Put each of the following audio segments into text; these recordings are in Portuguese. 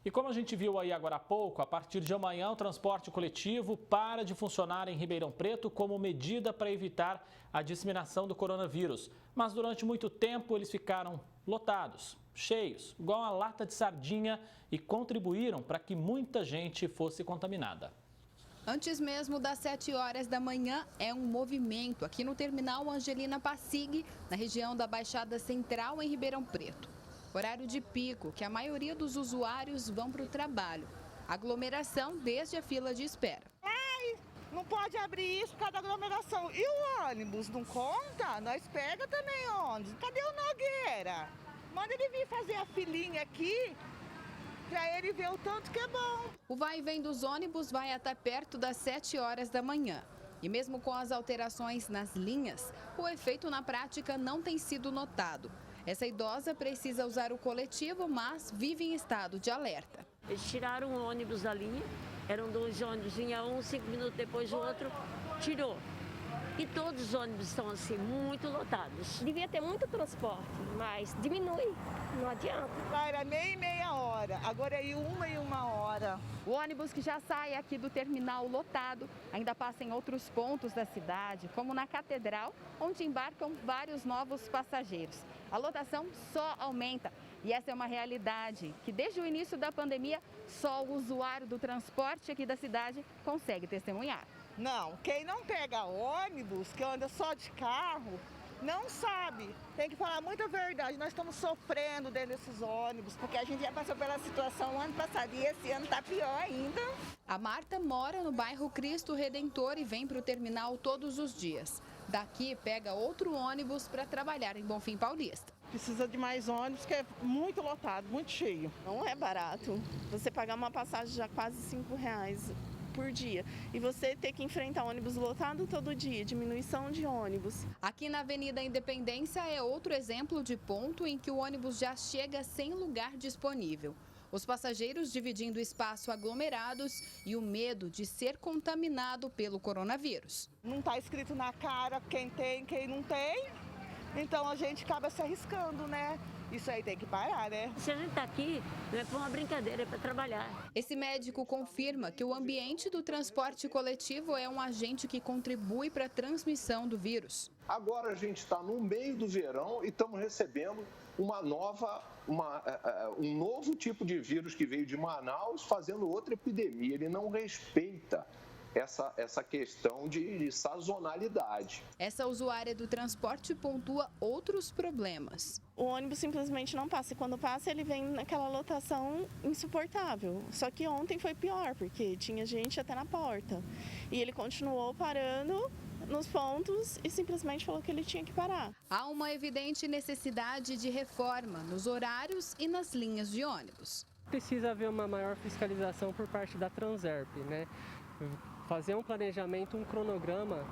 E como a gente viu aí agora há pouco, a partir de amanhã o transporte coletivo para de funcionar em Ribeirão Preto como medida para evitar a disseminação do coronavírus. Mas durante muito tempo eles ficaram lotados, cheios, igual uma lata de sardinha e contribuíram para que muita gente fosse contaminada. Antes mesmo das 7 horas da manhã, é um movimento aqui no terminal Angelina Passig, na região da Baixada Central, em Ribeirão Preto. Horário de pico, que a maioria dos usuários vão para o trabalho. Aglomeração desde a fila de espera. Ai, não pode abrir isso por causa da aglomeração. E o ônibus, não conta? Nós pega também ônibus. Cadê o Nogueira? Manda ele vir fazer a filinha aqui, para ele ver o tanto que é bom. O vai e vem dos ônibus vai até perto das 7 horas da manhã. E mesmo com as alterações nas linhas, o efeito na prática não tem sido notado. Essa idosa precisa usar o coletivo, mas vive em estado de alerta. Eles tiraram o ônibus da linha, eram 2 ônibus, vinha um, 5 minutos depois o outro, tirou. E todos os ônibus estão assim, muito lotados. Devia ter muito transporte, mas diminui, não adianta. Era meia hora, agora é 1h01. O ônibus que já sai aqui do terminal lotado ainda passa em outros pontos da cidade, como na Catedral, onde embarcam vários novos passageiros. A lotação só aumenta e essa é uma realidade que desde o início da pandemia só o usuário do transporte aqui da cidade consegue testemunhar. Não, quem não pega ônibus, que anda só de carro, não sabe. Tem que falar muita verdade. Nós estamos sofrendo dentro desses ônibus, porque a gente já passou pela situação ano passado e esse ano está pior ainda. A Marta mora no bairro Cristo Redentor e vem para o terminal todos os dias. Daqui pega outro ônibus para trabalhar em Bonfim Paulista. Precisa de mais ônibus, que é muito lotado, muito cheio. Não é barato. Você pagar uma passagem já quase R$ 5 por dia. E você ter que enfrentar ônibus lotado todo dia, diminuição de ônibus. Aqui na Avenida Independência é outro exemplo de ponto em que o ônibus já chega sem lugar disponível. Os passageiros dividindo espaço aglomerados e o medo de ser contaminado pelo coronavírus. Não está escrito na cara quem tem, quem não tem, então a gente acaba se arriscando, né? Isso aí tem que parar, né? Se a gente está aqui, não é para uma brincadeira, é para trabalhar. Esse médico confirma que o ambiente do transporte coletivo é um agente que contribui para a transmissão do vírus. Agora a gente está no meio do verão e estamos recebendo um novo tipo de vírus que veio de Manaus fazendo outra epidemia. Ele não respeita essa questão de sazonalidade. Essa usuária do transporte pontua outros problemas. O ônibus simplesmente não passa e quando passa ele vem naquela lotação insuportável. Só que ontem foi pior, porque tinha gente até na porta. E ele continuou parando nos pontos e simplesmente falou que ele tinha que parar. Há uma evidente necessidade de reforma nos horários e nas linhas de ônibus. Precisa haver uma maior fiscalização por parte da Transerp, né? Fazer um planejamento, um cronograma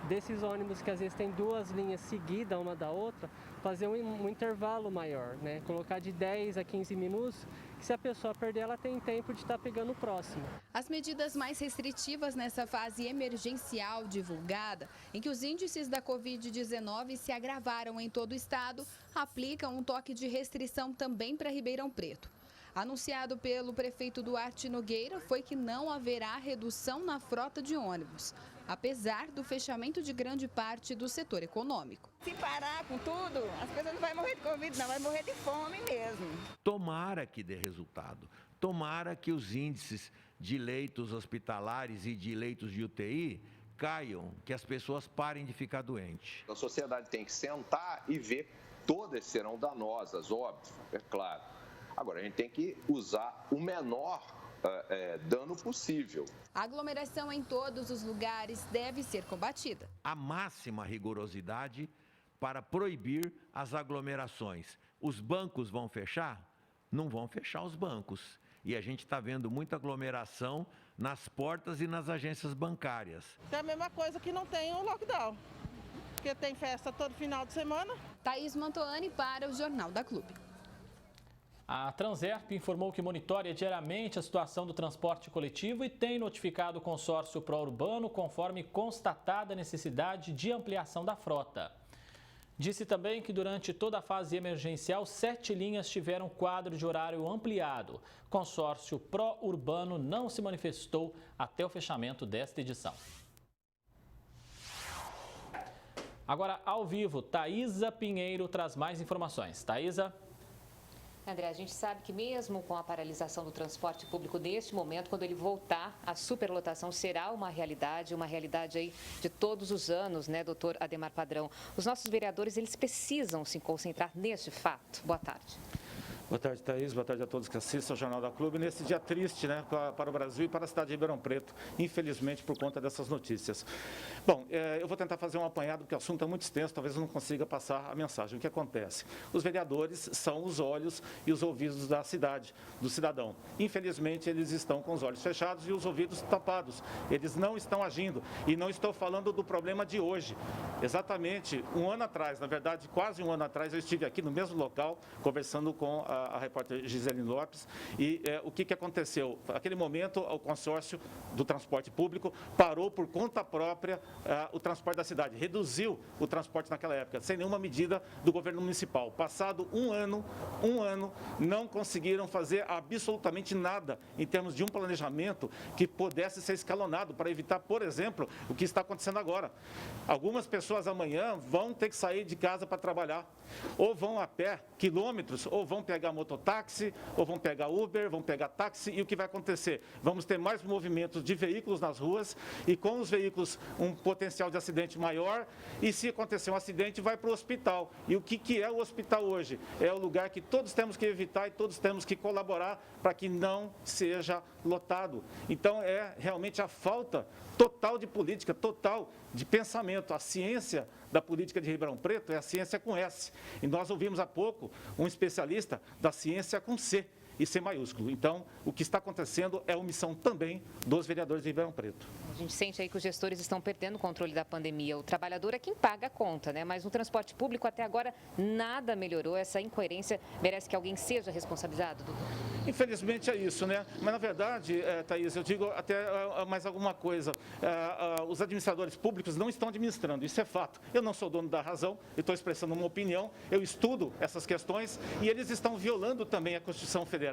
desses ônibus que às vezes tem 2 linhas seguidas uma da outra, fazer um intervalo maior, né? Colocar de 10 a 15 minutos, que se a pessoa perder, ela tem tempo de estar pegando o próximo. As medidas mais restritivas nessa fase emergencial divulgada, em que os índices da Covid-19 se agravaram em todo o estado, aplicam um toque de restrição também para Ribeirão Preto. Anunciado pelo prefeito Duarte Nogueira foi que não haverá redução na frota de ônibus, apesar do fechamento de grande parte do setor econômico. Se parar com tudo, as pessoas não vão morrer de Covid, não, vai morrer de fome mesmo. Tomara que dê resultado. Tomara que os índices de leitos hospitalares e de leitos de UTI caiam, que as pessoas parem de ficar doentes. A sociedade tem que sentar e ver, todas serão danosas, óbvio, é claro. Agora, a gente tem que usar o menor dano possível. A aglomeração em todos os lugares deve ser combatida. A máxima rigorosidade para proibir as aglomerações. Os bancos vão fechar? Não vão fechar os bancos. E a gente está vendo muita aglomeração nas portas e nas agências bancárias. É a mesma coisa que não tem o lockdown, porque tem festa todo final de semana. Thaís Mantoani para o Jornal da Clube. A Transerp informou que monitora diariamente a situação do transporte coletivo e tem notificado o consórcio pró-urbano conforme constatada a necessidade de ampliação da frota. Disse também que durante toda a fase emergencial, 7 linhas tiveram quadro de horário ampliado. O consórcio pró-urbano não se manifestou até o fechamento desta edição. Agora, ao vivo, Thaisa Pinheiro traz mais informações. Thaisa. André, a gente sabe que mesmo com a paralisação do transporte público neste momento, quando ele voltar, a superlotação será uma realidade aí de todos os anos, né, doutor Ademar Padrão? Os nossos vereadores, eles precisam se concentrar neste fato. Boa tarde. Boa tarde, Thaís. Boa tarde a todos que assistem ao Jornal da Clube. Nesse dia triste, né, para o Brasil e para a cidade de Ribeirão Preto, infelizmente, por conta dessas notícias. Bom, eu vou tentar fazer um apanhado, porque o assunto é muito extenso, talvez eu não consiga passar a mensagem. O que acontece? Os vereadores são os olhos e os ouvidos da cidade, do cidadão. Infelizmente, eles estão com os olhos fechados e os ouvidos tapados. Eles não estão agindo. E não estou falando do problema de hoje. Exatamente um ano atrás, na verdade, quase um ano atrás, eu estive aqui no mesmo local, conversando com a repórter Gisele Lopes, e o que aconteceu? Naquele momento, o consórcio do transporte público parou por conta própria o transporte da cidade, reduziu o transporte naquela época, sem nenhuma medida do governo municipal. Passado um ano, não conseguiram fazer absolutamente nada em termos de um planejamento que pudesse ser escalonado para evitar, por exemplo, o que está acontecendo agora. Algumas pessoas amanhã vão ter que sair de casa para trabalhar, ou vão a pé quilômetros, ou vão pegar mototáxi, ou vão pegar Uber, vão pegar táxi, e o que vai acontecer? Vamos ter mais movimentos de veículos nas ruas, e com os veículos um potencial de acidente maior, e se acontecer um acidente, vai para o hospital. E o que é o hospital hoje? É o lugar que todos temos que evitar e todos temos que colaborar para que não seja lotado. Então, é realmente a falta total de política, total de pensamento. A ciência da política de Ribeirão Preto é a ciência com S. E nós ouvimos há pouco um especialista da ciência com C e C maiúsculo. Então, o que está acontecendo é omissão também dos vereadores de Ribeirão Preto. A gente sente aí que os gestores estão perdendo o controle da pandemia. O trabalhador é quem paga a conta, né? Mas no transporte público até agora nada melhorou. Essa incoerência merece que alguém seja responsabilizado, doutor? Infelizmente é isso, né? Mas na verdade, Thaís, eu digo até mais alguma coisa. Os administradores públicos não estão administrando, isso é fato. Eu não sou dono da razão, eu estou expressando uma opinião, eu estudo essas questões e eles estão violando também a Constituição Federal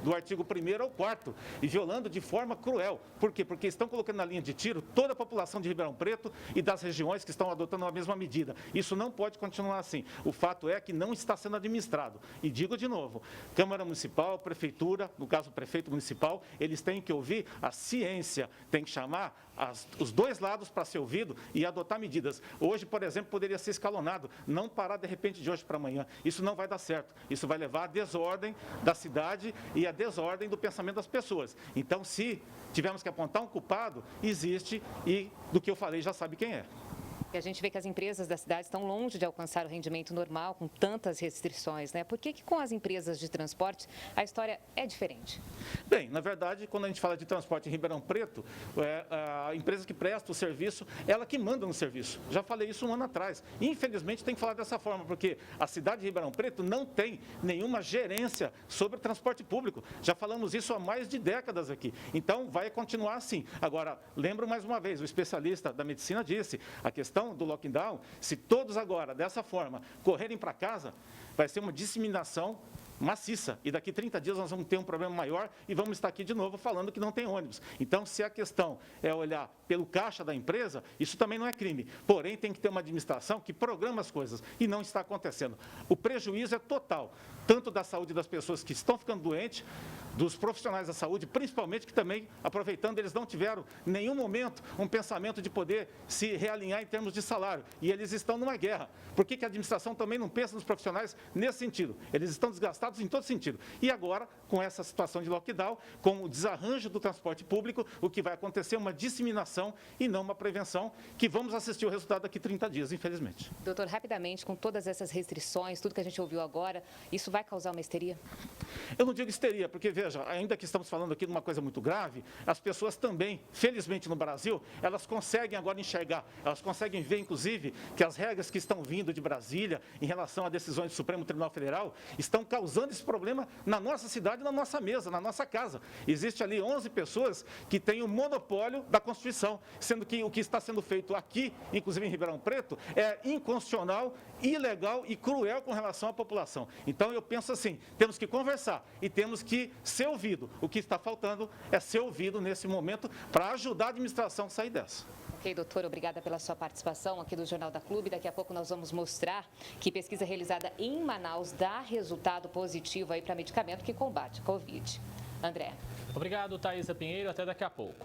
do artigo 1º ao 4º e violando de forma cruel. Por quê? Porque estão colocando na linha de tiro toda a população de Ribeirão Preto e das regiões que estão adotando a mesma medida. Isso não pode continuar assim. O fato é que não está sendo administrado. E digo de novo, Câmara Municipal, Prefeitura, no caso o prefeito municipal, eles têm que ouvir a ciência, têm que chamar os dois lados para ser ouvido e adotar medidas. Hoje, por exemplo, poderia ser escalonado, não parar de repente de hoje para amanhã. Isso não vai dar certo. Isso vai levar à desordem da cidade e à desordem do pensamento das pessoas. Então, se tivermos que apontar um culpado, existe e do que eu falei já sabe quem é. E a gente vê que as empresas da cidade estão longe de alcançar o rendimento normal com tantas restrições, né? Por que com as empresas de transporte a história é diferente? Bem, na verdade, quando a gente fala de transporte em Ribeirão Preto, a empresa que presta o serviço, ela que manda no serviço. Já falei isso um ano atrás. Infelizmente, tem que falar dessa forma, porque a cidade de Ribeirão Preto não tem nenhuma gerência sobre o transporte público. Já falamos isso há mais de décadas aqui. Então, vai continuar assim. Agora, lembro mais uma vez, o especialista da medicina disse, a questão do lockdown, se todos agora, dessa forma, correrem para casa, vai ser uma disseminação maciça. E daqui 30 dias nós vamos ter um problema maior e vamos estar aqui de novo falando que não tem ônibus. Então, se a questão é olhar pelo caixa da empresa, isso também não é crime. Porém, tem que ter uma administração que programa as coisas e não está acontecendo. O prejuízo é total, tanto da saúde das pessoas que estão ficando doentes, dos profissionais da saúde, principalmente que também, aproveitando, eles não tiveram em nenhum momento um pensamento de poder se realinhar em termos de salário. E eles estão numa guerra. Por que a administração também não pensa nos profissionais nesse sentido? Eles estão desgastados em todo sentido. E agora, com essa situação de lockdown, com o desarranjo do transporte público, o que vai acontecer é uma disseminação e não uma prevenção, que vamos assistir o resultado daqui 30 dias, infelizmente. Doutor, rapidamente, com todas essas restrições, tudo que a gente ouviu agora, isso vai causar uma histeria? Eu não digo histeria, porque, veja, veja, ainda que estamos falando aqui de uma coisa muito grave, as pessoas também, felizmente no Brasil, elas conseguem agora enxergar, elas conseguem ver, inclusive, que as regras que estão vindo de Brasília em relação a decisões do Supremo Tribunal Federal estão causando esse problema na nossa cidade, na nossa mesa, na nossa casa. Existe ali 11 pessoas que têm o monopólio da Constituição, sendo que o que está sendo feito aqui, inclusive em Ribeirão Preto, é inconstitucional, ilegal e cruel com relação à população. Então, eu penso assim, temos que conversar e temos que ser ouvido. O que está faltando é ser ouvido nesse momento para ajudar a administração a sair dessa. Ok, doutor, obrigada pela sua participação aqui do Jornal da Clube. Daqui a pouco nós vamos mostrar que pesquisa realizada em Manaus dá resultado positivo aí para medicamento que combate a Covid. André. Obrigado, Thaisa Pinheiro. Até daqui a pouco.